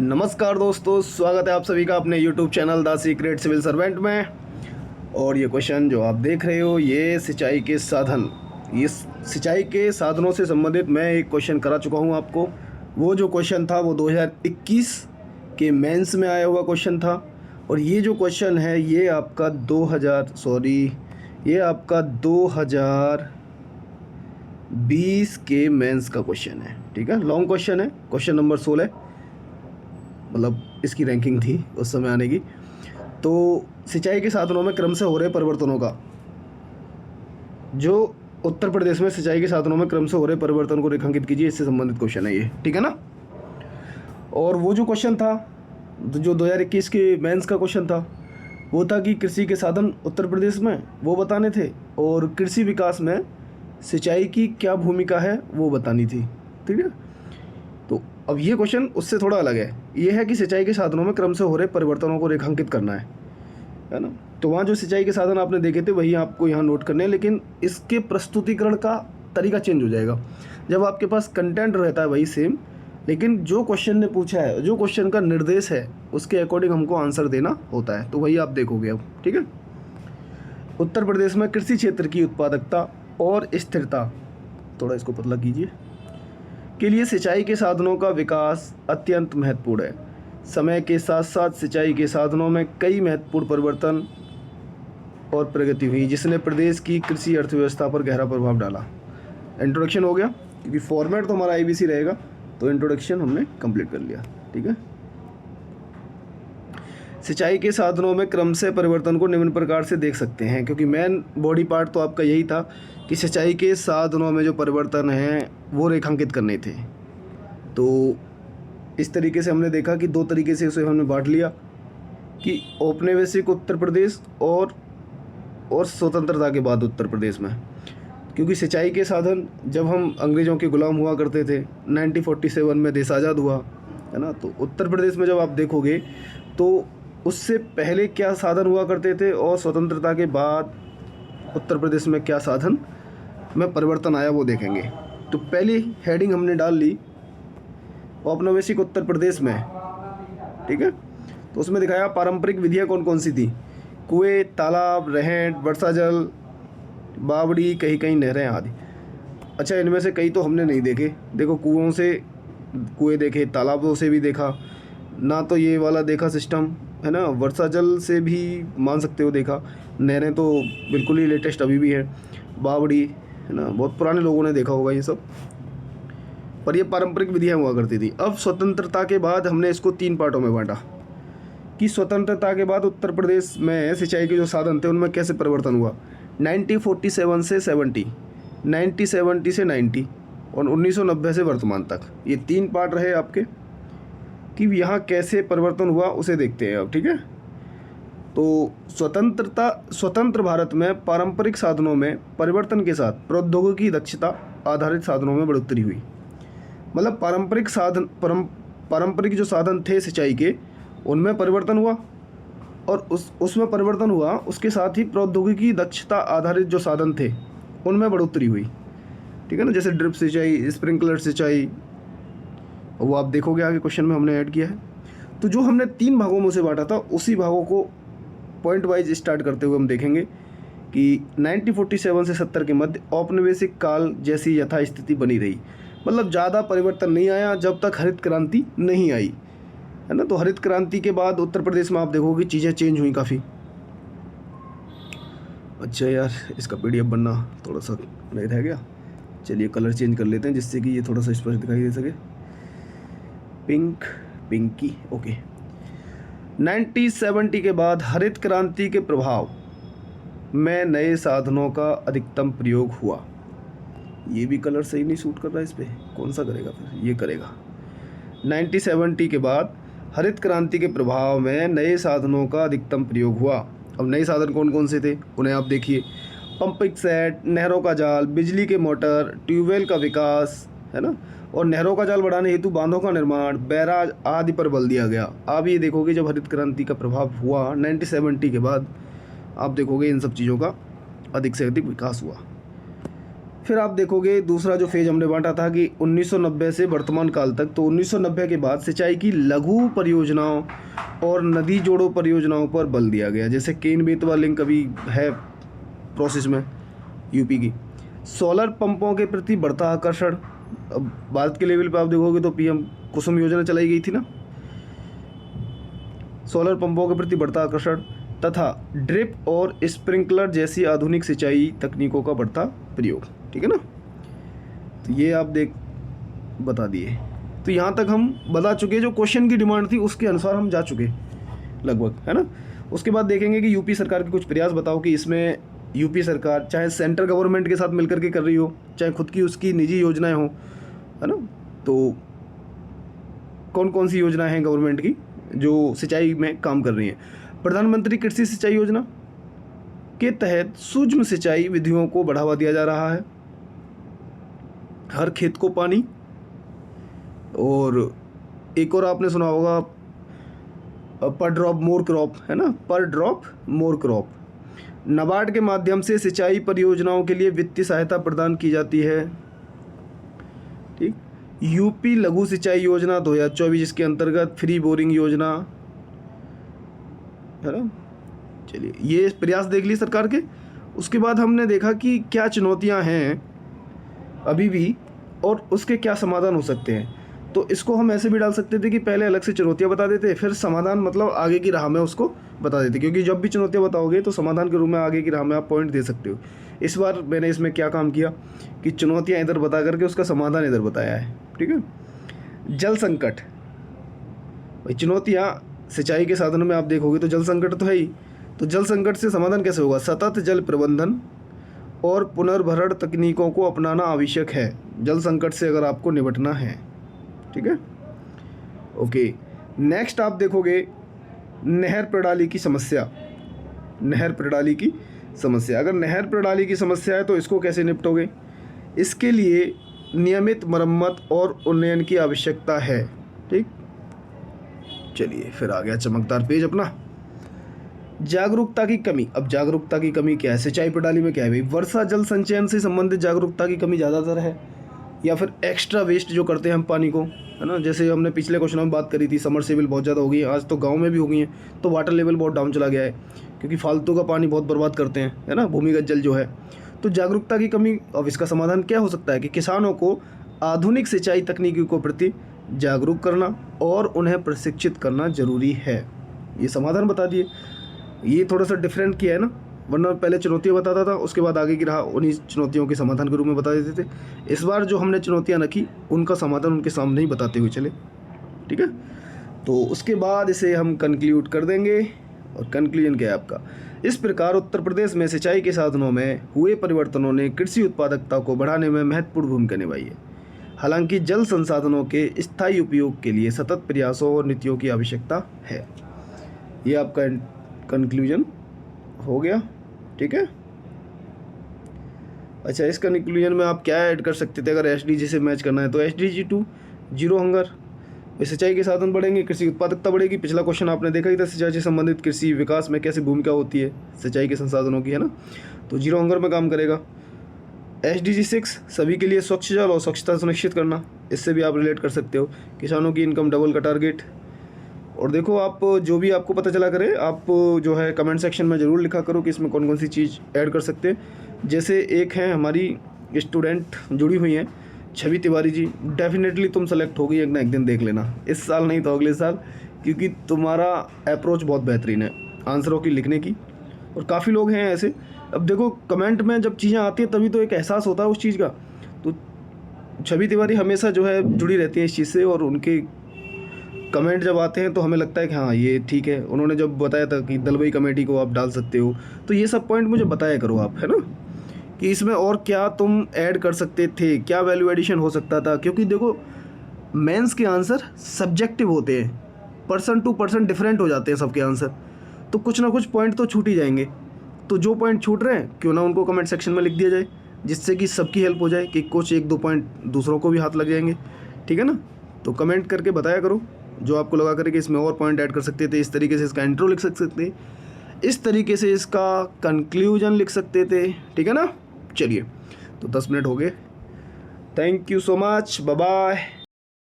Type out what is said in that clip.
नमस्कार दोस्तों, स्वागत है आप सभी का अपने YouTube channel the secret civil servant में। और ये क्वेश्चन जो आप देख रहे हो ये सिंचाई के साधन, ये सिंचाई के साधनों से संबंधित मैं एक क्वेश्चन करा चुका हूँ आपको। वो जो क्वेश्चन था वो 2021 के मेंस में आया हुआ क्वेश्चन था। और ये जो क्वेश्चन है ये आपका 2020 के मेंस का क्वेश्चन है। ठीक है, लॉन्ग क्वेश्चन है, क्वेश्चन नंबर 16, मतलब इसकी रैंकिंग थी उस समय आने की। तो सिंचाई के साधनों में क्रम से हो रहे परिवर्तनों का, जो उत्तर प्रदेश में सिंचाई के साधनों में क्रम से हो रहे परिवर्तन को रेखांकित कीजिए, इससे संबंधित क्वेश्चन है ये। ठीक है ना। और वो जो क्वेश्चन था जो 2021 के मेंस का क्वेश्चन था वो था कि कृषि के साधन उत्तर प्रदेश में वो बताने थे और कृषि विकास में सिंचाई की क्या भूमिका है वो बतानी थी। ठीक है। तो अब ये क्वेश्चन उससे थोड़ा अलग है। ये है कि सिंचाई के साधनों में क्रम से हो रहे परिवर्तनों को रेखांकित करना है ना। तो वहाँ जो सिंचाई के साधन आपने देखे थे वही आपको यहाँ नोट करने हैं, लेकिन इसके प्रस्तुतिकरण का तरीका चेंज हो जाएगा। जब आपके पास कंटेंट रहता है वही सेम, लेकिन जो क्वेश्चन ने पूछा है, जो क्वेश्चन का निर्देश है उसके अकॉर्डिंग हमको आंसर देना होता है। तो वही आप देखोगे अब। ठीक है। उत्तर प्रदेश में कृषि क्षेत्र की उत्पादकता और स्थिरता, थोड़ा इसको पतला कीजिए, के लिए सिंचाई के साधनों का विकास अत्यंत महत्वपूर्ण है। समय के साथ साथ सिंचाई के साधनों में कई महत्वपूर्ण परिवर्तन और प्रगति हुई जिसने प्रदेश की कृषि अर्थव्यवस्था पर गहरा प्रभाव डाला। इंट्रोडक्शन हो गया, क्योंकि फॉर्मेट तो हमारा ABC रहेगा, तो इंट्रोडक्शन हमने कंप्लीट कर लिया। ठीक है। सिंचाई के साधनों में क्रम से परिवर्तन को निम्न प्रकार से देख सकते हैं, क्योंकि मेन बॉडी पार्ट तो आपका यही था कि सिंचाई के साधनों में जो परिवर्तन हैं वो रेखांकित करने थे। तो इस तरीके से हमने देखा कि दो तरीके से उसे हमने बांट लिया कि औपनिवेशिक उत्तर प्रदेश और स्वतंत्रता के बाद उत्तर प्रदेश में। क्योंकि सिंचाई के साधन जब हम अंग्रेज़ों के गुलाम हुआ करते थे, 1947 में देश आज़ाद हुआ है ना, तो उत्तर प्रदेश में जब आप देखोगे तो उससे पहले क्या साधन हुआ करते थे और स्वतंत्रता के बाद उत्तर प्रदेश में क्या साधन में परिवर्तन आया वो देखेंगे। तो पहली हेडिंग हमने डाल ली औपनिवेशिक उत्तर प्रदेश में। ठीक है। तो उसमें दिखाया पारंपरिक विधियाँ कौन कौन सी थी। कुएं, तालाब, रहट, वर्षा जल, बावड़ी, कहीं कहीं नहरें आदि। अच्छा, इनमें से कई तो हमने नहीं देखे। देखो, कुएं देखे, तालाबों से भी देखा ना, तो ये वाला देखा सिस्टम है ना। वर्षा जल से भी मान सकते हो देखा। नहरें तो बिल्कुल ही लेटेस्ट अभी भी है। बावड़ी है ना, बहुत पुराने लोगों ने देखा होगा ये सब। पर ये पारंपरिक विधियाँ हुआ करती थी। अब स्वतंत्रता के बाद हमने इसको 3 पार्टों में बांटा कि स्वतंत्रता के बाद उत्तर प्रदेश में सिंचाई के जो साधन थे उनमें कैसे परिवर्तन हुआ। 1947 से 70, 1970 से 90 और 1990 से वर्तमान तक, ये 3 पार्ट रहे आपके कि यहाँ कैसे परिवर्तन हुआ उसे देखते हैं अब। ठीक है। तो स्वतंत्र भारत में पारंपरिक साधनों में परिवर्तन के साथ प्रौद्योगिकी दक्षता आधारित साधनों में बढ़ोतरी हुई। मतलब पारंपरिक जो साधन थे सिंचाई के उनमें परिवर्तन हुआ और उसमें परिवर्तन हुआ, उसके साथ ही प्रौद्योगिकी दक्षता आधारित जो साधन थे उनमें बढ़ोतरी हुई। ठीक है ना। जैसे ड्रिप सिंचाई, स्प्रिंकलर सिंचाई, वो आप देखोगे आगे क्वेश्चन में हमने ऐड किया है। तो जो हमने 3 भागों में से बांटा था उसी भागों को पॉइंट वाइज स्टार्ट करते हुए हम देखेंगे कि 1947 से 70 के मध्य औपनिवेशिक काल जैसी यथास्थिति बनी रही। मतलब ज़्यादा परिवर्तन नहीं आया जब तक हरित क्रांति नहीं आई है ना। तो हरित क्रांति के बाद उत्तर प्रदेश में आप देखोगे चीज़ें चेंज हुई काफ़ी। अच्छा यार, इसका PDF बनना थोड़ा सा नहीं रह गया। चलिए कलर चेंज कर लेते हैं जिससे कि ये थोड़ा सा स्पष्ट दिखाई दे सके। पिंकी ओके। 1970 के बाद हरित क्रांति के प्रभाव में नए साधनों का अधिकतम प्रयोग हुआ। ये भी कलर सही नहीं सूट कर रहा है इस पर, कौन सा करेगा फिर, ये करेगा। 1970 के बाद हरित क्रांति के प्रभाव में नए साधनों का अधिकतम प्रयोग हुआ। अब नए साधन कौन कौन से थे उन्हें आप देखिए। पंपिंग सेट, नहरों का जाल, बिजली के मोटर, ट्यूबवेल का विकास है ना, और नहरों का जाल बढ़ाने हेतु बांधों का निर्माण, बैराज आदि पर बल दिया गया। आप ये देखोगे जब हरित क्रांति का प्रभाव हुआ 1970 के बाद, आप देखोगे इन सब चीज़ों का अधिक से अधिक विकास हुआ। फिर आप देखोगे दूसरा जो फेज हमने बांटा था कि 1990 से वर्तमान काल तक, तो 1990 के बाद सिंचाई की लघु परियोजनाओं और नदी जोड़ों परियोजनाओं पर बल दिया गया, जैसे केन बेतवा लिंक अभी है प्रोसेस में यूपी की। सोलर पंपों के प्रति बढ़ता आकर्षण, अब भारत के लेवल पे आप देखोगे तो पीएम कुसुम योजना चलाई गई थी ना, सोलर पंपों के प्रति बढ़ता आकर्षण तथा ड्रिप और स्प्रिंकलर जैसी आधुनिक सिंचाई तकनीकों का बढ़ता प्रयोग, ठीक है ना। तो ये आप बता दिए। तो यहाँ तक हम बता चुके, जो क्वेश्चन की डिमांड थी उसके अनुसार हम जा चुके लगभग, है ना। उसके बाद देखेंगे कि यूपी सरकार के कुछ प्रयास बताओ कि इसमें यूपी सरकार चाहे सेंट्रल गवर्नमेंट के साथ मिलकर के कर रही हो, चाहे खुद की उसकी निजी योजनाएं हो, है ना। तो कौन कौन सी योजनाएं हैं गवर्नमेंट की जो सिंचाई में काम कर रही हैं। प्रधानमंत्री कृषि सिंचाई योजना के तहत सूक्ष्म सिंचाई विधियों को बढ़ावा दिया जा रहा है, हर खेत को पानी। और एक और आपने सुना होगा पर ड्रॉप मोर क्रॉप, है ना, पर ड्रॉप मोर क्रॉप। नाबार्ड के माध्यम से सिंचाई परियोजनाओं के लिए वित्तीय सहायता प्रदान की जाती है, ठीक। यूपी लघु सिंचाई योजना 2024, जिसके अंतर्गत फ्री बोरिंग योजना, है ना। चलिए ये प्रयास देख लिए सरकार के। उसके बाद हमने देखा कि क्या चुनौतियां हैं अभी भी और उसके क्या समाधान हो सकते हैं। तो इसको हम ऐसे भी डाल सकते थे कि पहले अलग से चुनौतियां बता देते, फिर समाधान मतलब आगे की राह में उसको बता देते, क्योंकि जब भी चुनौतियां बताओगे तो समाधान के रूप में आगे की राह में आप पॉइंट दे सकते हो। इस बार मैंने इसमें क्या काम किया कि चुनौतियाँ इधर बता करके उसका समाधान इधर बताया है, ठीक है। जल संकट, भाई चुनौतियाँ सिंचाई के साधनों में आप देखोगे तो जल संकट तो है ही। तो जल संकट से समाधान कैसे होगा, सतत जल प्रबंधन और पुनर्भरण तकनीकों को अपनाना आवश्यक है जल संकट से अगर आपको निपटना है, ठीक है। ओके, नेक्स्ट आप देखोगे नहर प्रणाली की समस्या। नहर प्रणाली की समस्या, अगर नहर प्रणाली की समस्या है तो इसको कैसे निपटोगे। इसके लिए नियमित मरम्मत और उन्नयन की आवश्यकता है, ठीक। चलिए फिर आ गया चमकदार पेज अपना। जागरूकता की कमी। अब जागरूकता की कमी क्या है सिंचाई प्रणाली में, क्या है भाई, वर्षा जल संचयन से संबंधित जागरूकता की कमी ज़्यादातर है, या फिर एक्स्ट्रा वेस्ट जो करते हैं हम पानी को, है ना। जैसे हमने पिछले क्वेश्चन में बात करी थी, समरसेबल बहुत ज़्यादा हो गई है, आज तो गांव में भी हो गई हैं, तो वाटर लेवल बहुत डाउन चला गया है, क्योंकि फालतू का पानी बहुत बर्बाद करते हैं, है ना, भूमिगत जल जो है। तो जागरूकता की कमी। अब इसका समाधान क्या हो सकता है कि किसानों को आधुनिक सिंचाई तकनीकी को प्रति जागरूक करना और उन्हें प्रशिक्षित करना जरूरी है। ये समाधान बता दिए। ये थोड़ा सा डिफरेंट किया है ना, वरना पहले चुनौतियाँ बताता था, उसके बाद आगे की राह उन्हीं चुनौतियों के समाधान के रूप में बता देते थे। इस बार जो हमने चुनौतियाँ रखी उनका समाधान उनके सामने ही बताते हुए चले, ठीक है। तो उसके बाद इसे हम कंक्लूड कर देंगे। और कंक्लूजन क्या है आपका, इस प्रकार उत्तर प्रदेश में सिंचाई के साधनों में हुए परिवर्तनों ने कृषि उत्पादकता को बढ़ाने में महत्वपूर्ण भूमिका निभाई है। हालांकि जल संसाधनों के स्थायी उपयोग के लिए सतत प्रयासों और नीतियों की आवश्यकता है। ये आपका कंक्लूजन हो गया, ठीक है। अच्छा, इस कंक्लूजन में आप क्या ऐड कर सकते थे अगर SDG से मैच करना है, तो SDG 2 जीरो हंगर, सिंचाई के साधन बढ़ेंगे, कृषि उत्पादकता बढ़ेगी। पिछला क्वेश्चन आपने देखा ही था, सिंचाई से संबंधित कृषि विकास में कैसे भूमिका होती है सिंचाई के संसाधनों की, है ना। तो जीरो हंगर में काम करेगा। SDG 6 सभी के लिए स्वच्छ जल और स्वच्छता सुनिश्चित करना, इससे भी आप रिलेट कर सकते हो। किसानों की इनकम डबल का टारगेट। और देखो आप जो भी आपको पता चला करे, आप जो है कमेंट सेक्शन में ज़रूर लिखा करो कि इसमें कौन कौन सी चीज़ ऐड कर सकते हैं। जैसे एक है हमारी स्टूडेंट जुड़ी हुई हैं छवि तिवारी जी, डेफिनेटली तुम सेलेक्ट होगी, एक ना एक दिन देख लेना, इस साल नहीं तो अगले साल, क्योंकि तुम्हारा अप्रोच बहुत बेहतरीन है आंसरों की लिखने की। और काफ़ी लोग हैं ऐसे। अब देखो कमेंट में जब चीज़ें आती हैं तभी तो एक एहसास होता है उस चीज़ का। तो छवि तिवारी हमेशा जो है जुड़ी रहती है इस चीज़ से, और उनके कमेंट जब आते हैं तो हमें लगता है कि हाँ ये ठीक है। उन्होंने जब बताया था कि दलबई कमेटी को आप डाल सकते हो, तो ये सब पॉइंट मुझे बताया करो आप, है ना, कि इसमें और क्या तुम ऐड कर सकते थे, क्या वैल्यू एडिशन हो सकता था। क्योंकि देखो मेंस के आंसर सब्जेक्टिव होते हैं, पर्सन टू पर्सन डिफरेंट हो जाते हैं सबके आंसर, तो कुछ ना कुछ पॉइंट तो छूट ही जाएंगे। तो जो पॉइंट छूट रहे हैं क्यों ना उनको कमेंट सेक्शन में लिख दिया जाए, जिससे कि सबकी हेल्प हो जाए, कि कुछ एक दो पॉइंट दूसरों को भी हाथ लग जाएंगे, ठीक है ना। तो कमेंट करके बताया करो जो आपको लगा करे कि इसमें और पॉइंट ऐड कर सकते थे। इस तरीके से इसका इंट्रो लिख सकते थे, इस तरीके से इसका कंक्लूजन लिख सकते थे, ठीक है ना। चलिए तो 10 मिनट हो गए। Thank you so much, bye bye.